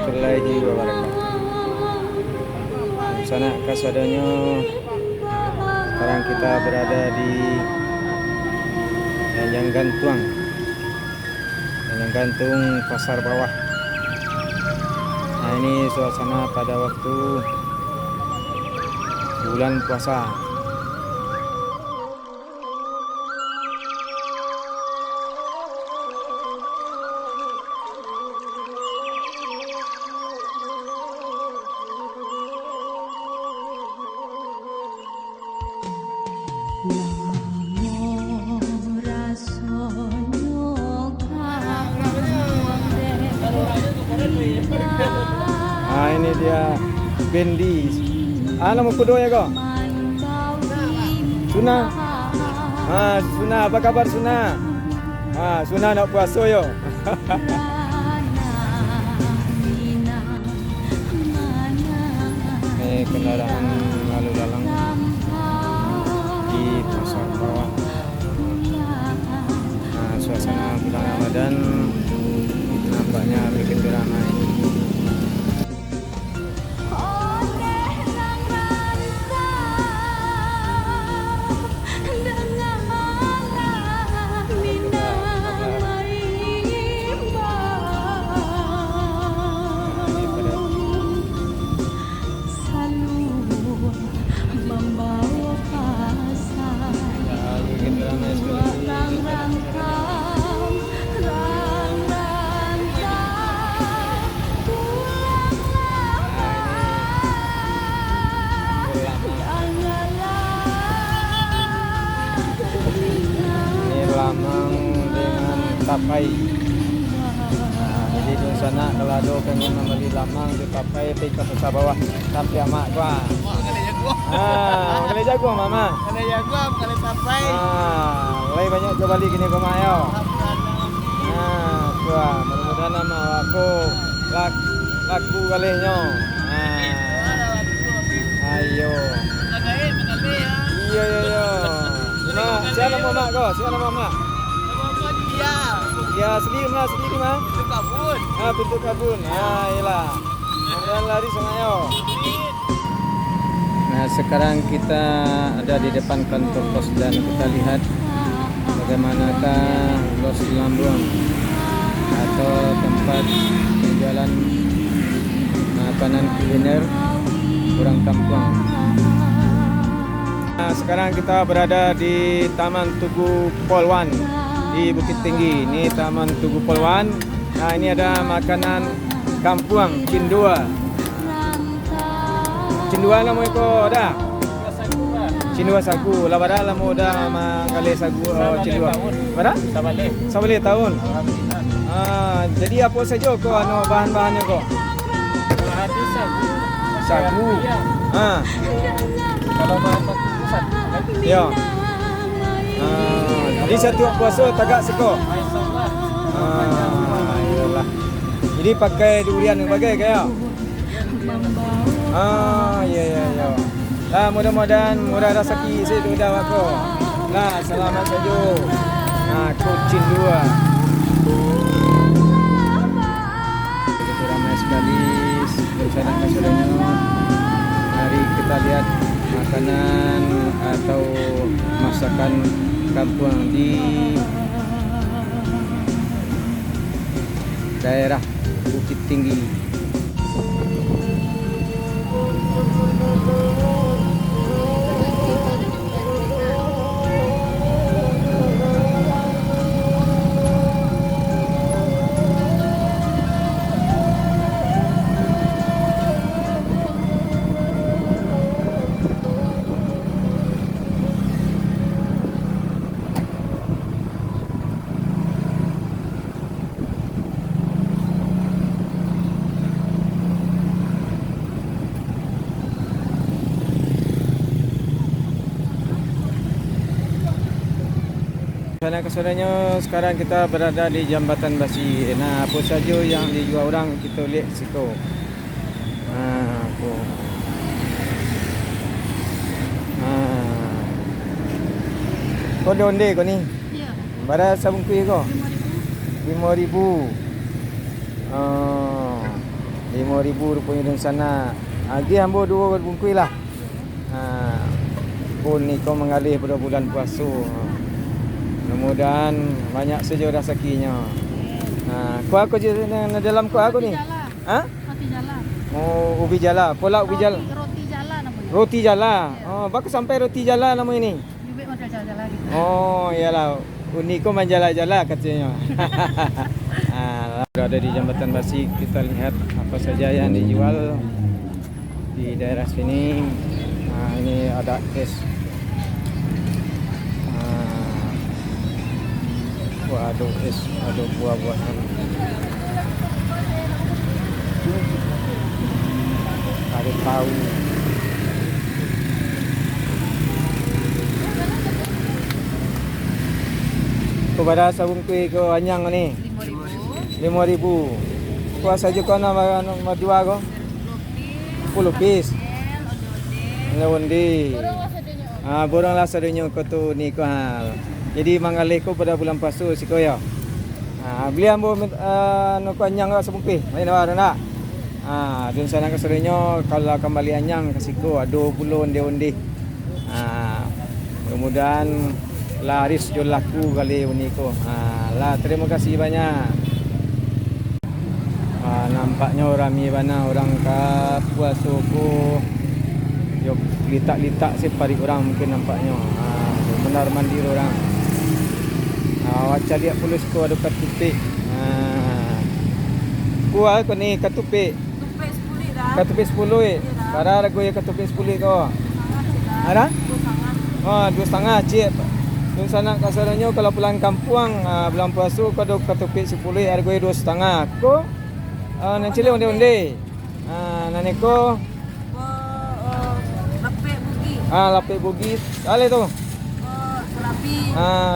warahmatullahi wabarakatuh. Sana kasadanya sekarang kita berada di Yang Gantung Pasar Bawah. Nah, ini suasana pada waktu bulan puasa. Nah, ini dia Bendi. Nama kudo ya kok? Suna. Suna, apa kabar Suna? Suna nak puasa yo. Kendaraan lalu lalang di pasar bawah. Suasana bulan Ramadan nampaknya begitu ramai. Lamang dengan tapai. Jadi di sana kalau ada pengen membeli lamang di tapai pergi ke pasar bawah. Tapi amak gua. Kali jago mama. Kali jago, kali tapai. Lebih banyak ke balik gini ke mak yo. Gua mudah-mudahan nama aku laku kalinya. Ayo. Iya. Siapa nama mak kau? Siapa nama mak? Nama dia. Ya, sendiri mah. Itu kabun. Pintu kabun. Iyalah. Mudah lari sama yo. Nah, sekarang kita ada di depan kantor pos dan kita lihat bagaimanakah Los Lambung atau tempat penjualan makanan kuliner orang kampung. Nah, sekarang kita berada di Taman Tugu Polwan di Bukit Tinggi. Ini Taman Tugu Polwan. Nah, ini ada makanan kampung cindua. Cindua nama iko ada. Cindua sagu. Labada lamu ada mangale sagu cindua. Bada? Sabale tahun. Jadi apa saja ko bahan-bahannya ko? Sagu. Kalau bahan ya. Jadi satu puasa tagak seko. Iyalah. Jadi pakai durian yang bagai kaya. Ya. Lah mudah-mudahan murah rezeki saya sudah aku. Lah selamat saja. Kucing dua. Begitu ramai sekali saudara-saudaranya. Mari kita lihat makanan atau masakan kampung di daerah Bukit Tinggi. Sana kesudahannya sekarang kita berada di Jambatan Basi. Nah, apa saja yang dijual orang kita lihat situ. Kau ada onde kau ni? Ya. Berapa sabun kuih kau? 5,000. 5,000 rupanya di sana. Lagi ambo 2 bungkus lah. Pun ni kau mengalih pada bulan puasa. Mudah-mudahan banyak saja rezekinya. Kuah aku je dalam kuah aku ni. Ha? Roti jala. Oh, ubi jala. Pola ubi jala. Roti jala namanya. Roti jala. Oh, bagus sampai roti jala nama ini. Bibit model jala gitu. Oh, iyalah. Uniko menjala-jala katanya. Berada di Jambatan Basi, kita lihat apa saja yang dijual di daerah sini. Ini ada es. Ada es, ada buah-buahan. Ada tahu. Kepada sabung kuih ke anyang ni 5,000. Kuah saja kau nak dua ko 10 piece. Onde. Borang lah sadanya ko tu ni ko hal. Jadi mangalih ko pada bulan puasa si ko ya. Beli ambo no ko anyang sabung kuih. Mai nak. Dun sana ka sadanya kalau kembali anyang kasih ko 20 onde-onde. Mudah-mudahan laris jual laku kali ini ko. Lah terima kasih banyak. Nampaknya ramai banyak orang ke puasa ko. Yo litak-litak separi orang mungkin nampaknya. Benar mandir orang. Waca lihat pulus ko ada katupik. Kuah ko ni katupik. Tupik 10 dah. Katupik 10 Para lagu ya katupik 10 ko. Ada? 2,5 cik. Dun sana kasarnya kalau pulang kampung bulan puasa ko ada katupik 10 harga 2,5. Ko nan cile onde-onde. Nani ko Lapik bugi. lapik bugis. Ale tu. Sarabi.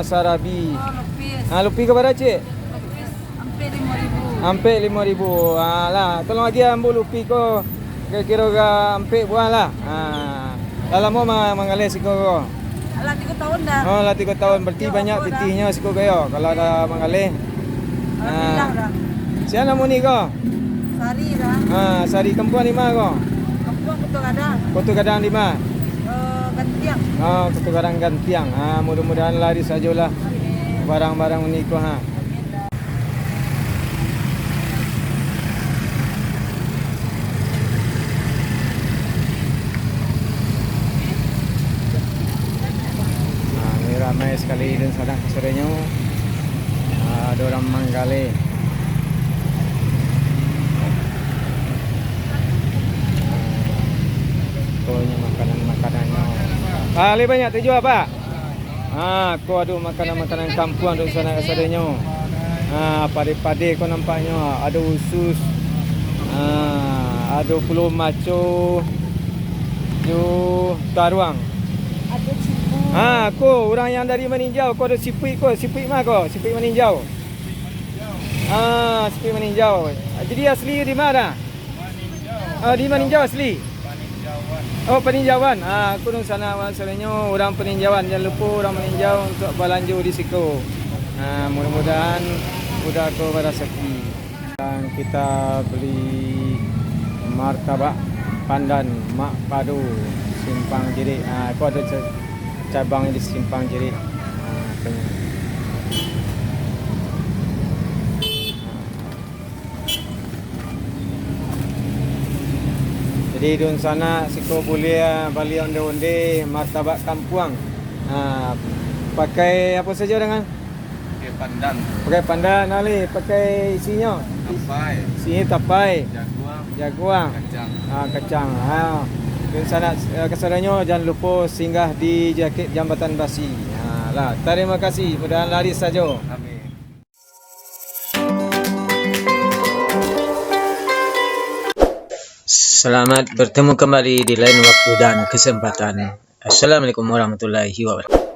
Sarabi. Lupis. Lupi ke berapa cik? Lupis hampir 5,000. Hampir 5,000. Lah, tolong lagi ambil lupi ko. Kira-kira hampir buah lah. Dalam mau mengalir siko ko. Alah 3 tahun dah. Oh, lah 3 tahun berarti banyak pitihnya siko kayo kalau ada mengalir. Alhamdulillah dah. Siapa nama ni ko? Sari dah. Sari Kempuan 5 ko. Kampung betul ada. Kotu Gadang 5. Gantiang. Kotu Gadang Gantiang. Mudah-mudahan laris sajalah barang-barang ni ko Ini ramai sekali dan sadang keserenya. Ada orang manggali. Pokoknya makanan-makanannya. Lebih banyak tu jual apa? Aku ada makanan-makanan kampung di sana keserenya. Pade-pade kau nampaknya. Ada usus. Ada pulau maco. Ju taruang. Ada cipu. Aku orang yang dari meninjau. Kau ada sipik ko, sipik mah ko, sipik meninjau. Sipik meninjau. Jadi asli di mana? Di meninjau asli. Oh, peninjauan. Aku di sana masalahnya orang peninjauan. Jangan lupa orang meninjau untuk belanja di situ. Mudah-mudahan mudah kau rezeki. Dan kita beli martabak pandan Mak Padu Simpang Jerit. Aku ada cabang di Simpang Jerit. Jadi di sana siko boleh beli onde-onde martabak kampung. Pakai apa saja dengan? Pakai pandan, Pakai pandan ali, pakai isinya. tapai, Sini tapai, jaguang, jaguang, kacang. kacang. Di sana kesannya jangan lupa singgah di Jakit Jambatan Basi. Lah, terima kasih. Mudah laris saja. Amin. Selamat bertemu kembali di lain waktu dan kesempatan. Assalamualaikum warahmatullahi wabarakatuh.